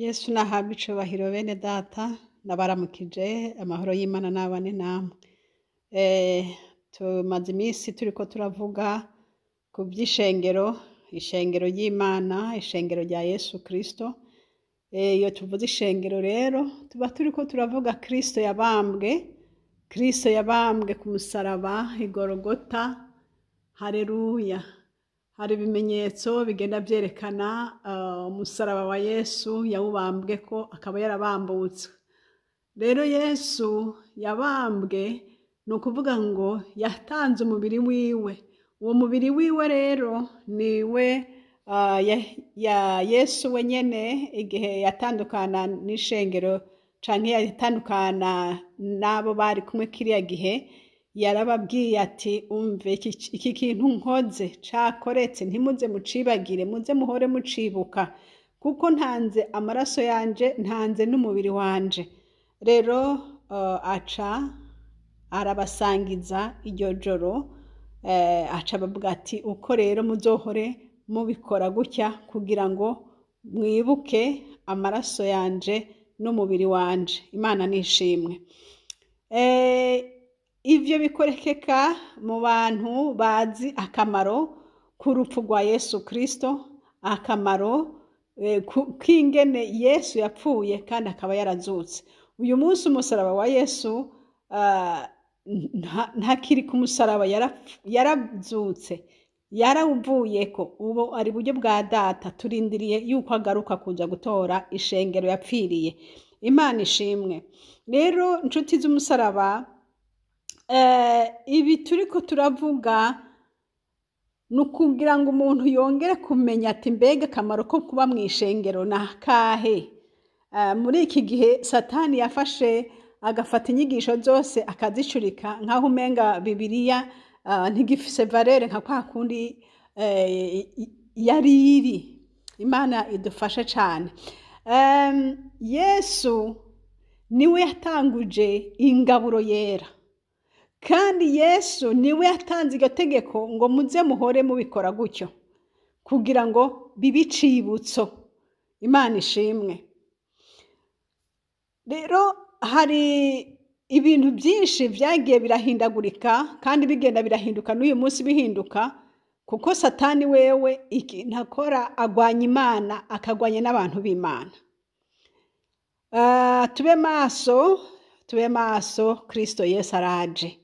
Yesu nahabwe icubahiro bene data ndabaramukije amahoro y'Imana n'abane namwe. Tumaze iminsi turiko turavuga ku vy'ishengero, ishengero ry'Imana, ishengero rya Yesu Kristo. Iyo tuvuze ishengero rero tuba turiko turavuga Kristo yabambwe ku musaraba i Golgota. Haleluya. Hari ibimenyetso bigenda vyerekana umusaraba wa Yesu yawubambweko akaba yarabambutse. Rero Yesu yabambwe ni ukuvuga ngo yatanze umubiri wiwe. Uwo mubiri wiwe rero niwe Yesu wenyene igihe yatandukana n'ishengero canke yatandukana n'abo bari kumwe kiriya gihe, yarababwiye ati umve iki kintu nkoze cakoretse ntimuze mucibagire, muze muhore mucibuka kuko ntanze amaraso yanje, ntanze n'umubiri wanje. Rero aca arabasangiza iryo joro, aca abavuga ati uko rero muzohore mubikora gutya kugira ngo mwibuke amaraso yanje n'umubiri wanje. Imana nishimwe. Ivyo bikorekeka mu bantu bazi akamaro k'urupfu rwa Yesu Kristo, akamaro k'ingene Yesu yapfuye kandi akaba yarazutse. Uyu munsi umusaraba wa Yesu ntakiri ku musaraba, yarazutse, yarawuvuyeko, ubu ari buryo bwa data, turindiriye yuko agaruka kuza gutora ishengero yapfiriye. Imana ishimwe. Rero nshuti z'umusaraba, ibi turiko turavuga ni ukugira ngo umuntu yongere kumenya ati mbega akamaro ko kuba mu ishengero ni akahe. Muri iki gihe Satani yafashe agafata inyigisho zose akazicurika nk'aho umenga Bibiliya ntigifise valere nka kwa kundi yari iri. Imana idufashe cane. Yesu niwe yatanguje ingaburo yera, kandi Yesu niwe yatanze iryo tegeko ngo muze muhore mubikora gutyo kugira ngo bibe icibutso. Imana ishimwe. Rero hari ibintu byinshi vyagiye birahindagurika kandi bigenda birahinduka n'uyu munsi bihinduka, kuko Satani wewe ikintu akora agwanya Imana, akagwanya n'abantu b'Imana. Tube maso, Kristo Yesu araje.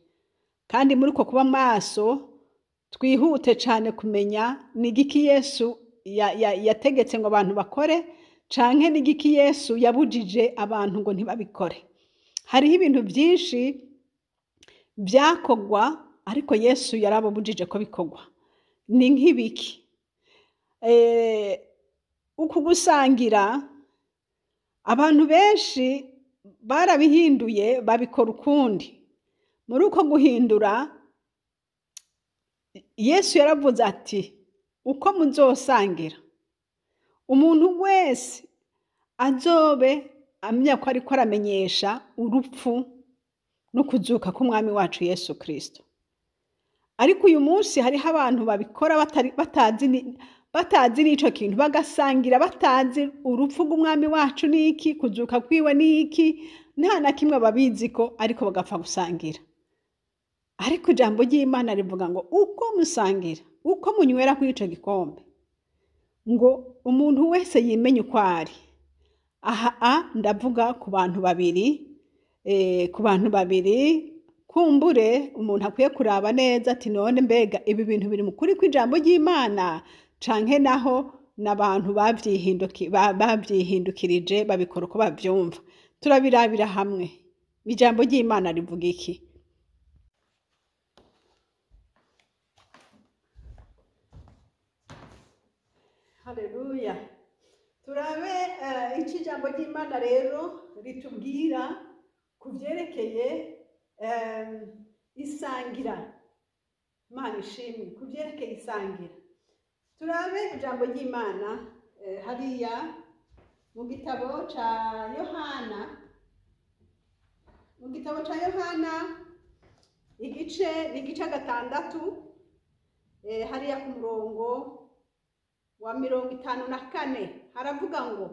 Kandi muri uko kuba maso twihute cane kumenya ni igiki Yesu yategetse ngo abantu bakore, canke ni igiki Yesu yabujije abantu ngo ntibabikore. Hariho ibintu byinshi byakogwa ariko Yesu yarabubujije ko bikogwa. Ni nk'ibiki? Uku gusangira abantu benshi barabihinduye babikora ukundi. Muri uko guhindura Yesu yaravuze ati uko muzosangira umuntu wese azobe amenya ko ariko aramenyesha urupfu no kuzuka k'umwami wacu Yesu Kristo. Ariko uyu munsi hariho abantu babikora batazi n'ico kintu, bagasangira batazi urupfu rw'umwami wacu niki, kuzuka kwiwe niki, nta na kimwe babiziko, ariko bagapfa gusangira. Ariko ijambo ry'Imana rivuga ngo uko musangira, uko munywera kuri ico gikombe, ngo umuntu wese yimenye uko ari. Aha ndavuga ku bantu babiri, kumbure umuntu akwiye kuraba neza ati none mbega ibi bintu biri mukuri kw'ijambo ry'Imana canke naho n'abantu bavyihindukirije babikora uko bavyumva. Turabirabira hamwe. Ijambo ry'Imana rivuga iki? Haleluya. Turabe iki ijambo ry'Imana rero ritubwira ku vyerekeye isangira. Imana ishimwe. Ku vyerekeye isangira, turabe ijambo ry'Imana hariya mu gitabo ca Yohana, igice 6 hariya ku murongo wa 54 haravuga ngo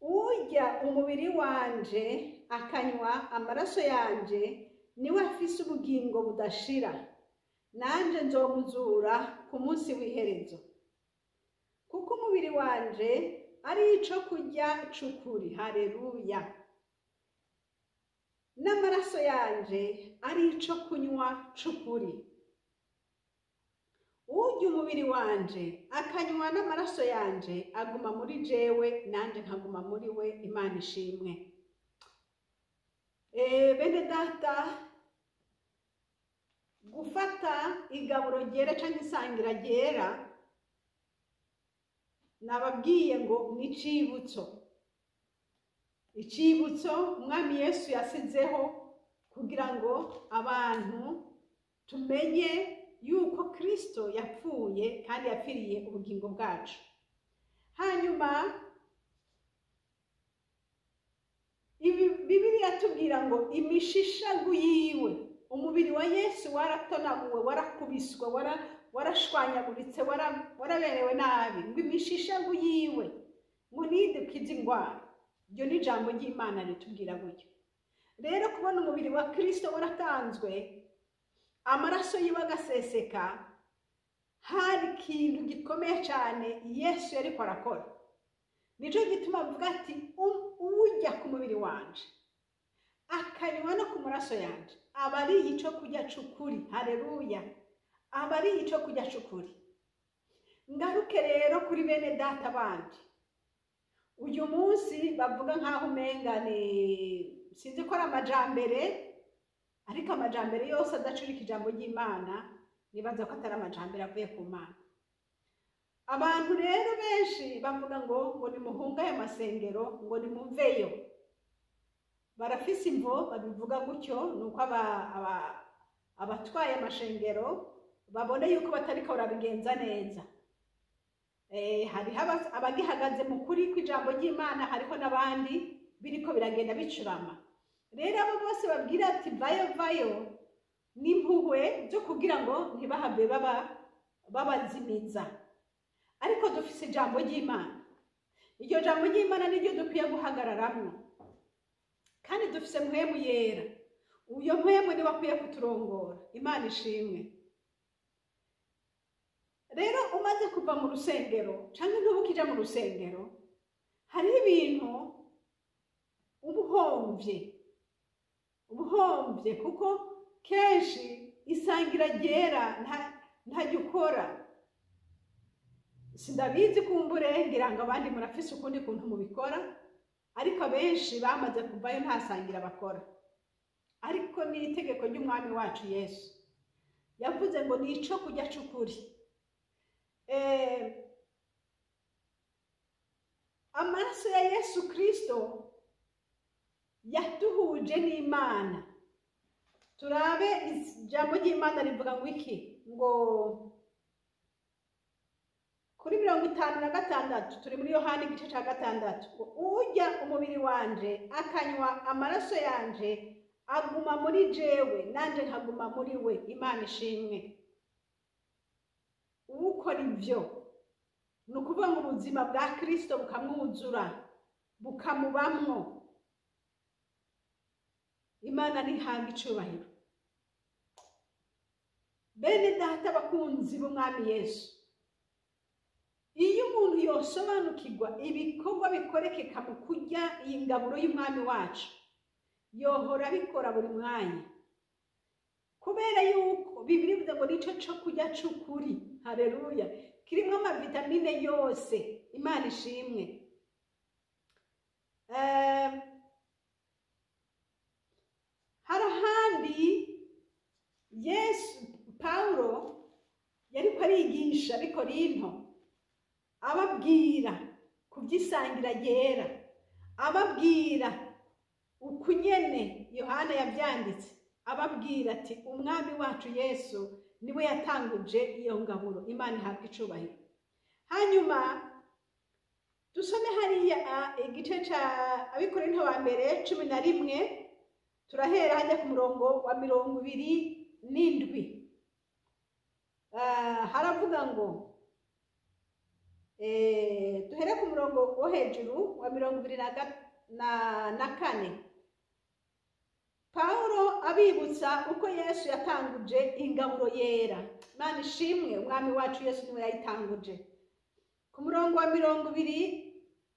urya umubiri wanje akanywa amaraso yanje niwe afise ubugingo budashira, nanje nzomuzura ku munsi w'iherezo. Kuko umubiri wanje ari ico kurya c'ukuri, haleluya, n'amaraso yanje ari ico kunywa c'ukuri. Urya umubiri wanje akanywa n'amaraso yanje aguma muri jewe, nanje nkaguma muri we, Imana ishimwe. Bene data, gufata igaburo ryera canke isangira ryera, nababwiye ngo ni icibutso. Icibutso umwami Yesu yasizeho kugira ngo abantu tumenye yuko Kristo yapfuye kandi yapfiriye ubugingo bwacu. Hanyuma Bibiliya tubwira ngo imishishagu yiwe, umubiri wa Yesu waratonaguwe, warakubiswe, warashwanyaguritse, waraberewe nabi, ngo imishishagu yiwe ngo nidukize ingwara. Iryo ni ijambo ry'Imana ritubwira gutyo. Rero kubona umubiri wa Kristo waratanzwe, amaraso yiwe agaseseka, hari ikintu gikomeye cyane Yesu yariko arakora. Nico gituma avuga ati urya ku mubiri wanje akanywa no ku maraso yanje aba ari ico kurya c'ukuri, haleluya, aba ari ico kurya c'ukuri. Ngaruke rero kuri bene data bandi, uyu munsi bavuga nk'aho umengane sinzi ko ari amajambere, ariko amajambere yose adacurika ijambo ry'Imana nibaza ko atari amajambere avuye ku Mana. Abantu rero benshi bavuga ngo nimuhunga ayo masengero, ngo nimuveyo. Barafise imvo babivuga gutyo, nuko abatwaye amashengero babone yuko batariko barabigenza neza. Hariho abagihagaze mu kuri kw'ijambo ry'Imana, hariho n'abandi biriko biragenda bicurama. Rero abo bose babwira ati vayo n'impuhwe zo kugira ngo ntibahave babazimiza. Ariko dufise ijambo ry'Imana. Iryo jambo ry'Imana niryo dukwiye guhagararamwo. Kandi dufise mpwemu yera. Uyo mpwemu niwe akwiye kuturongora. Imana ishimwe. Rero umaze kuva mu rusengero canke ntubukija mu rusengero, hariho ibintu ubuhomvye kuko kenshi isangira ryera ntajya ukora. Sindabizi kumbure, ngira ngo abandi murafise ukundi kuntu mubikora, ariko abenshi bamaze kuvayo nta sangira bakora. Ariko ni itegeko ry'umwami wacu Yesu, yavuze ngo ni ico kurya c'ukuri. Amaraso ya Yesu Kristo yaduhuje n'Imana. Turabe ijambo ry'Imana rivuga ngo iki, ngo kuri 56 turi muri Yohana igice ca 6, urya umubiri wanje akanywa amaraso yanje aguma muri jewe, nanje nkaguma muri we, Imana ishimwe. Ukora ivyo ni ukuvuga ngo ubuzima bwa Kristo bukamwuzura, bukamubamwo. Imana ntihabwa icubahiro. Bene data bakunzi b'umwami Yesu, iyo umuntu yosobanukirwa ibikorwa bikorekeka mu kurya iyi ngaburo y'umwami wacu, yohora abikora buri mwanya, kubera yuko Bibiliya ivuga ngo nico co kurya c'ukuri, haleluya, kirimwo amavitamine yose. Imana ishimwe. Hari ahandi Yesu Paulo yariko arigisha abikorinto, ababwira kuby'isangira ryera, ababwira ukunyene Yohana yavyanditse, ababwira ati umwami wacu Yesu niwe yatanguje iyo ngaburo. Imana ihabwa icubahiro. Hanyuma dusome hariya igice ca abikorinto ba mbere 11, turahera hajya ku murongo wa 27. Haravuga ngo duhere ku murongo wo hejuru wa 24. Pawulo abibutsa uko Yesu yatanguje ingaburo yera. Imana ishimwe, umwami wacu Yesu niwe yayitanguje. Ku murongo wa 20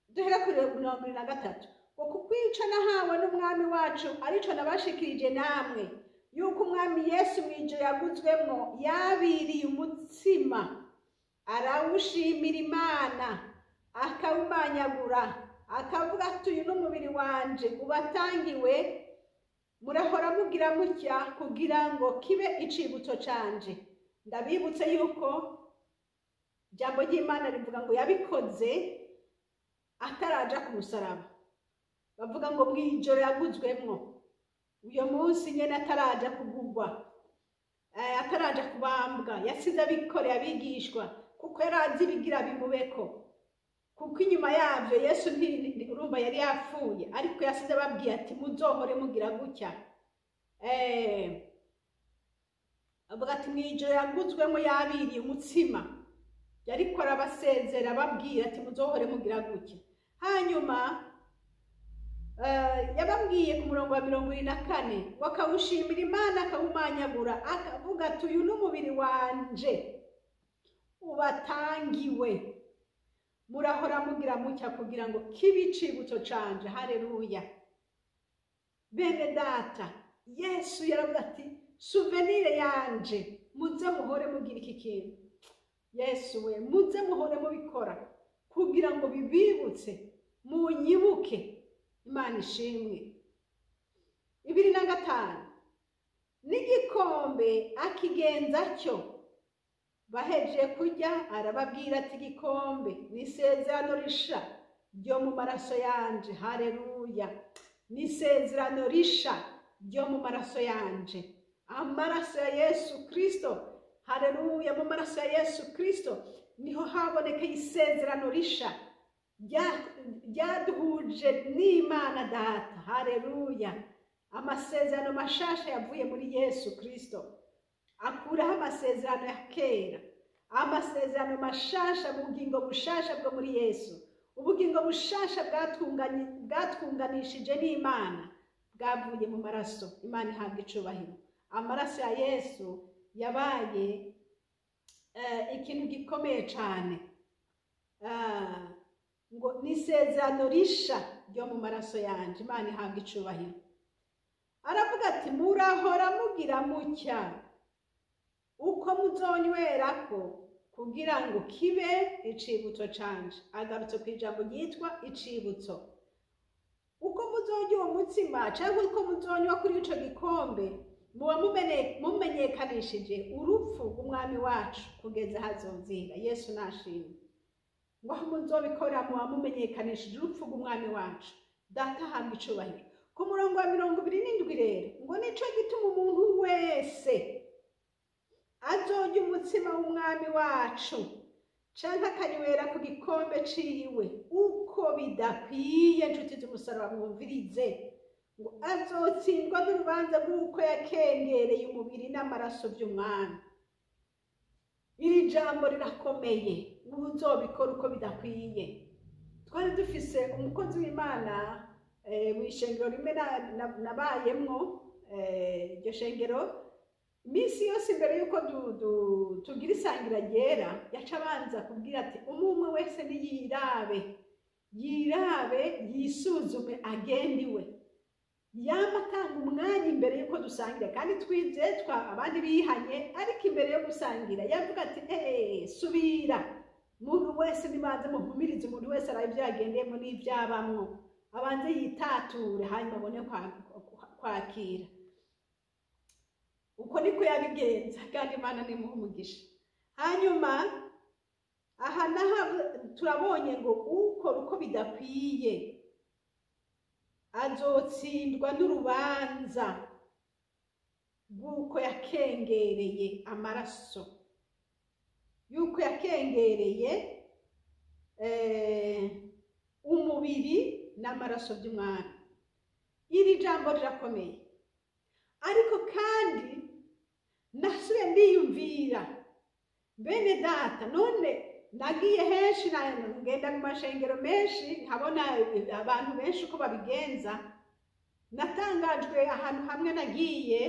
duhere kuri 23, ngo kukwica nahawe n'umwami wacu arico nabashikirije namwe, yuko umwami Yesu mwijoro yaguzwemwo yabiriye umutsima, arawushimira Imana, akawumanyagura, akavuga ati uyu n'umubiri wanje ubatangiwe, murahora mugira mutya kugira ngo kibe icibutso canje. Ndabibutse yuko ijambo ry'Imana rivuga ngo yabikoze ataraja ku musaraba. Bavuga ngo mwijoro yaguzwemwo, uyo munsi nyene ataraja kugugwa, ataraja kubambwa, yasize abikoreye abigishwa kuko yarazi bigira bimubeko, kuko inyuma yavyo Yesu urumva yari yapfuye, ariko yasize ababwiye ati muzohore mugira gutya. Avuga ati mwijoro yaguzwemwo yabiriye umutsima, yariko arabasezera ababwira ati muzohore mugira gutya. Hanyuma yababwiye ku murongo wa 24, wakawushimira Imana, akawumanyagura, akavuga ati uyu n'umubiri wanje ubatangiwe, murahora mugira mutya kugira ngo kibe icibutso canje. Haleluya. Bene data, Yesu yaravuze ati souvenir yanje, muze muhore mugira iki kintu. Yesu we, muze muhore mubikora kugira ngo bibibutse, munyibuke. Imana ishimwe. 25, n'igikombe akigenza cyo, bahejeje kurya arababwira ati igikombe n'isezerano risha ryo mu maraso yanje. Haleluya. N'isezerano risha ryo mu maraso yanje, amaraso ya Yesu Kristo. Haleluya. Mu maraso ya Yesu Kristo niho haboneka isezerano risha ryaduhuje n'Imana Data. Haleluya. Amasezerano mashasha yavuye muri Yesu Kristo, akuraho amasezerano ya kera, amasezerano mashasha mu bugingo bushasha bwo muri Yesu, ubugingo bushasha bwatwunganishije n'Imana, bwavuye mu maraso. Imana ihabwa icubahiro. Amaraso ya Yesu yabaye ikintu gikomeye cyane. Ngo n'isezerano risha ryo mu maraso yanje. Imana ihabwa icubahiro. Aravuga ati murahora mugira mutya uko muzonywerako kugira ngo kibe icibutso canje. Agarutse ku ijambo ryitwa icibutso. Uko muzonywa uwo mutsima cyangwa uko muzonywa kuri ico gikombe, muba mumenyekanishije urupfu rw'umwami wacu kugeza hazozira. Yesu nashimwe. Ngo muzobikora muba mumenyekanishije urupfu rw'umwami wacu. Data ahabwa icubahiro. Ku murongo wa 27 rero, ngo nico gituma umuntu wese azorya umutsima w'umwami wacu canke akanywera ku gikombe ciwe uko bidakwiye, nshuti z'umusaraba mwumvirize, ngo azotsindwa n'urubanza rw'uko yakengereye umubiri n'amaraso by'umwami. Iri jambo rirakomeye, uzobikora uko bidakwiye. Twari dufise umukozi w'Imana mw'ishengero rimwe nabayemwo, iryo shengero iminsi yose imbere yuko tugira isangira ryera yaca abanza kubwira ati umwe wese yirabe yisuzume agendiwe, yama atanga umwanya imbere yuko dusangira, kandi twize abandi bihanye, ariko imbere yo gusangira yavuga ati subira, umuntu wese nibanze muhumirize, umuntu wese arabe ibyo yagendeyemo n'ivyabamwo, abanze yitature hanyuma abone kwakira. Uko niko yabigenza, kandi Imana nimuha umugisha. Hanyuma aha naha turabonye ngo ukora uko bidakwiye azotsindwa n'urubanza rw'uko yakengereye amaraso, yuko yakengereye umubiri n'amaraso by'umwami. Iri jambo rirakomeye, ariko kandi nasubiye ndiyumvira, bene data, none nagiye henshi ngenda mu mashengero menshi nkabona abantu benshi uko babigenza, natangajwe ahantu hamwe nagiye,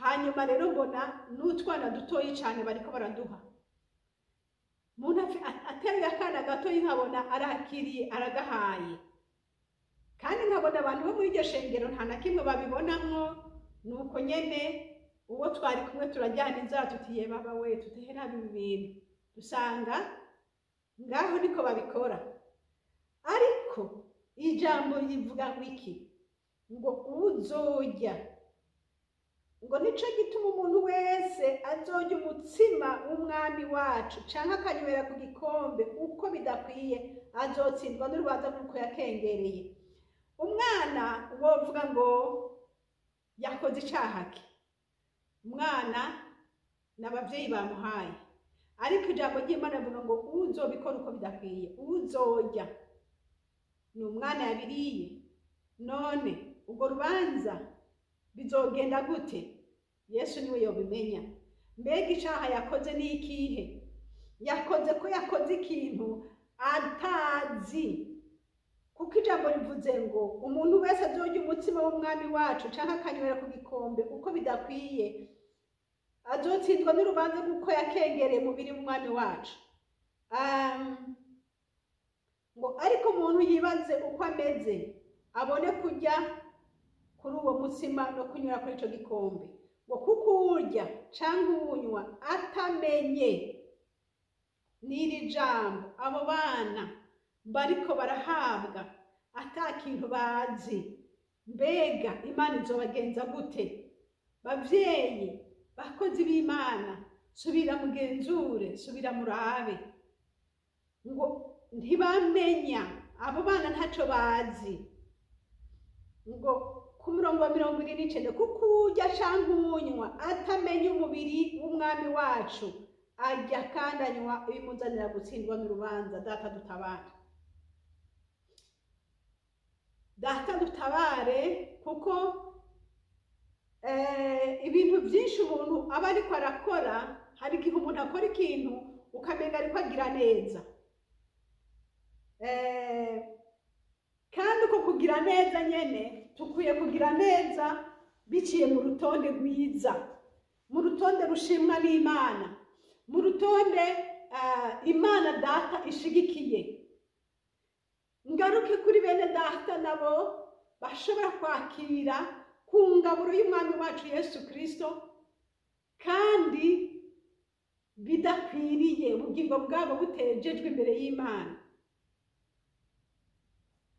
hanyuma rero mbona n'utwana dutoyi cyane bariko baraduha, umuntu ateruye akana gatoyi nkabona arakiriye aragahaye, kandi nkabona abantu bo muri iryo shengero nta na kimwe babibonamwo. Nuko nyene uwo twari kumwe turajyana inzara tutiye baba we tutehera ibi bintu, dusanga ngaho niko babikora. Ariko ijambo rivuga wiki ngo uzojya, ngo nico gituma umuntu wese azojya umutsima w'umwami wacu canke akanywera ku gikombe uko bidakwiye azotsindwa n'urubanza nk'uko yakengereye. Umwana wovuga ngo yakoze icaha ke, umwana n'abavyeyi bamuhaye, ariko ijambo ry'Imana rivuga ngo uzobikora uko bidakwiye, uzojya ni umwana yabiriye. None ubwo rubanza bizogenda gute? Yesu niwe yobimenya. Mbega icaha yakoze ni ikihe? Yakoze ko yakoze ikintu atazi, kuko ijambo rivuze ngo umuntu wese azojya umutsima w'umwami wacu canke akanywera ku gikombe uko bidakwiye azotsindwa n'urubanza kuko yakengereye umubiri w'umwami wacu. Ngo ariko umuntu yibaze uko ameze abone kujya kuri uwo mutsima no kunywera kuri ico gikombe, ngo kuko urya canke uwunywa atamenye n'iri jambo abo bana bariko barahabwa ata kintu bazi, mbega Imana izobagenza gute? Bavyeyi, bakozi b'Imana, subira mugenzure, subira murabe. Ngo ntibamenya, abo bana ntaco bazi. Ngo ku murongo wa 29, kuko urya canke uwunywa atamenya umubiri w'umwami wacu arya kandi anywa ibimuzanira gutsindwa n'urubanza. Data dutabare, data dutabare, kuko ibintu byinshi umuntu aba ariko arakora, hari igihe umuntu akora ikintu ukamenga ariko agira neza, kandi uko kugira neza nyene tukwiye kugira neza biciye mu rutonde rwiza, mu rutonde rushimwa n'Imana, mu rutonde Imana data ishigikiye. Ngaruke kuri bene data nabo bashobora kwakira ku ngaburo y'umwami wacu Yesu Kristo, kandi bidakwiriye ubugingo bwabo butejejwe imbere y'Imana.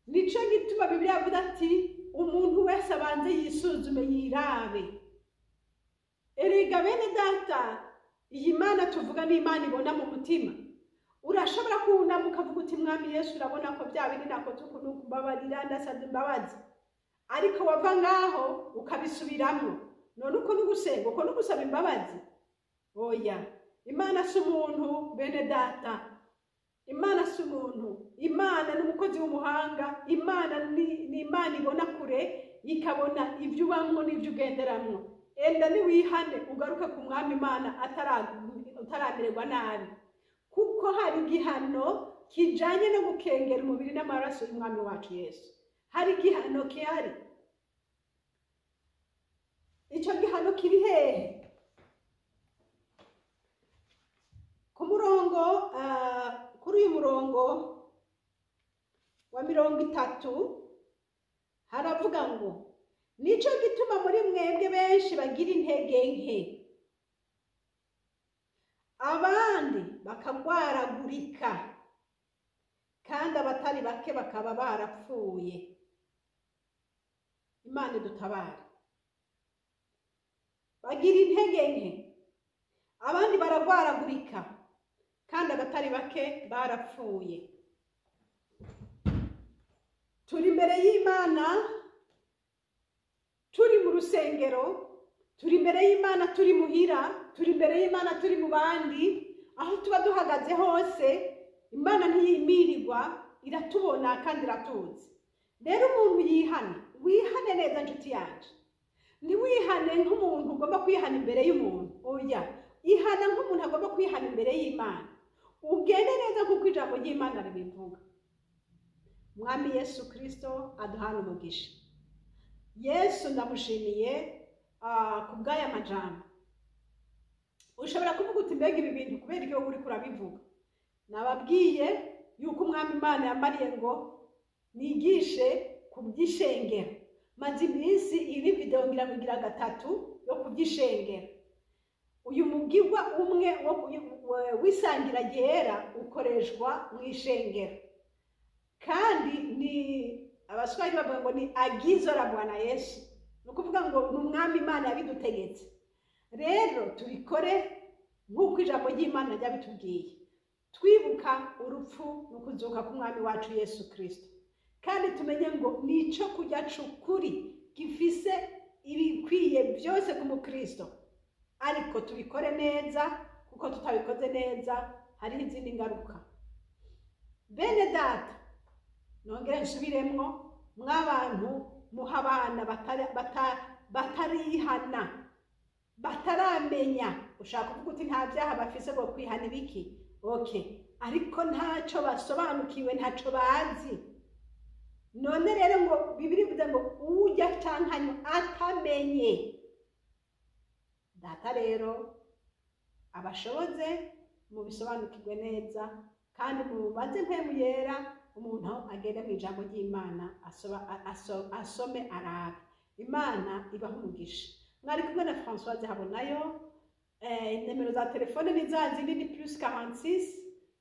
Nico gituma Bibiliya ivuga ati umuntu wese abanze yisuzume yirabe. Erega bene data, iyi Mana tuvuga ni Imana ibona mu mutima. Urashobora kunama ukavuga uti mwami Yesu, urabona ko bya bindi nakoze ukuntu kubabarira ndasabye imbabazi, ariko wava ngaho ukabisubiramo, none uko n'ugusenga uko n'ugusaba imbabazi. Oya, Imana si umuntu bene data, Imana si umuntu. Imana ni umukozi w'umuhanga, Imana ni Imana ibona kure, ikabona ibyo ubamwo n'ibyo ugenderamwo. Enda niwihane ugaruke ku mwami Imana utaramererwa nabi, kuko hari igihano kijanye no gukengera umubiri n'amaraso y'umwami wacu Yesu. Hari igihano kihari. Ico gihano kiri hehe? Ku murongo kuri uyu murongo wa 30 haravuga ngo nico gituma muri mwebwe benshi bagira intege nke, abandi bakagwaragurika, kandi abatari bake bakaba barapfuye. Imana dutabare. Bagira intege nke, abandi baragwaragurika, kandi abatari bake barapfuye. Turi imbere y'Imana, turi mu rusengero, turi imbere y'Imana turi muhira, turi imbere y'Imana turi mu bandi, aho tuba duhagaze hose Imana ntiyimirirwa, iratubona kandi iratuzi. Rero umuntu yihane, wihane neza nshuti yacu. Ntiwihane nk'umuntu ugomba kwihana imbere y'umuntu, oya, ihana nk'umuntu agomba kwihana imbere y'Imana. ugende neza kuko ijambo ry'Imana ribivuga. Mwami Yesu Kristo aduhana umugisha. Yesu ndamushimiye ku bw'aya majambo. Ushobora kuvuga uti mbega ibi bintu kubera iyo uri kurabivuga. Nababwiye yuko umwami Imana yamariye ngo nigishe ku by'ishengero. Maze iminsi iri video ngira gatatu yo ku by'ishengero. Uyu mugirwa umwe w'isangira ryera ukoreshwa mu ishengero. Kandi ni abaswahili bavuga ngo ni agizo la Bwana Yesu. Nukuvuga ngo n'umwami Imana yabidutegetse. Rero tubikore nk'uko ijambo ry'Imana ryabitubwiye. Twibuka urupfu n'ukuzuka k'umwami wacu Yesu Kristo. Kandi tumenye ngo nico kujya cukuri gifise ibikwiye byose ku mukristo. Ariko tubikore neza kuko tutabikoze neza hari izindi ngaruka. Bene data, nongere nsubiremwo, mw'abantu muha abana batarihana, bataramenya. Ushaka kuvuga uti nta byaha bafise bwo kwihana ibiki? Okay, ariko ntaco basobanukiwe, ntaco bazi. None rero ngo Bibiri ivuze ngo ujya cankanyo atamenye. Data rero abashoboze mu bisobanukirwe neza kandi mubaze mpemu yera umuntu agende mu ijambo ry'Imana asome arabe. Imana ibaho umugisha. Mwari kumwe na Françoise Habonayo. Nimero za telefone ni za zindi ni +46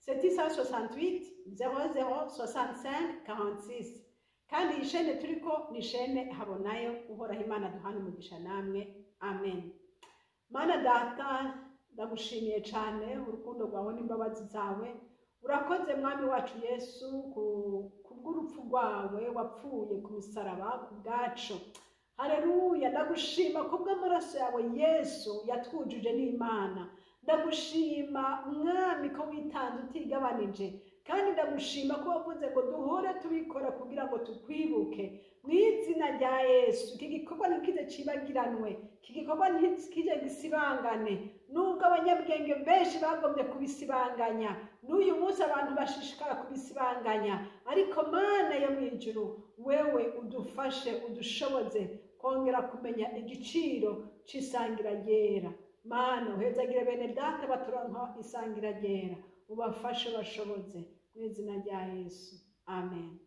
768 00 65 46. Kandi iyi shene turiko ni shene Habonayo. Uhoraho Imana duhana umugisha namwe. Amen. Mana Data, ndagushimiye cyane urukundo rwawe n'imbabazi zawe. Urakoze mwami wacu Yesu kubw'urupfu rwawe wapfuye ku musaraba ku bwacu. Haleluya, ndagushima kubw'amaraso yawe Yesu yatwujuje n'Imana. Ndagushima mwami ko witanze utigabanije. Kandi ndagushima ko wavuze ngo duhore tubikora kugira ngo tukwibuke. Mu izina rya Yesu, iki gikorwa ntikize cibagiranwe, iki gikorwa ntikije gisibangane. Nubwo abanyabwenge benshi bagombye kubisibanganya, n'uyu munsi abantu bashishikara kubisibanganya, ariko Mana yo mu ijuru, wewe udufashe, udushoboze kongera kumenya igiciro c'isangira ryera. Mana uhezagire bene data baturanka isangira ryera, ubafashe bashoboze mu izina rya Yesu. Amen.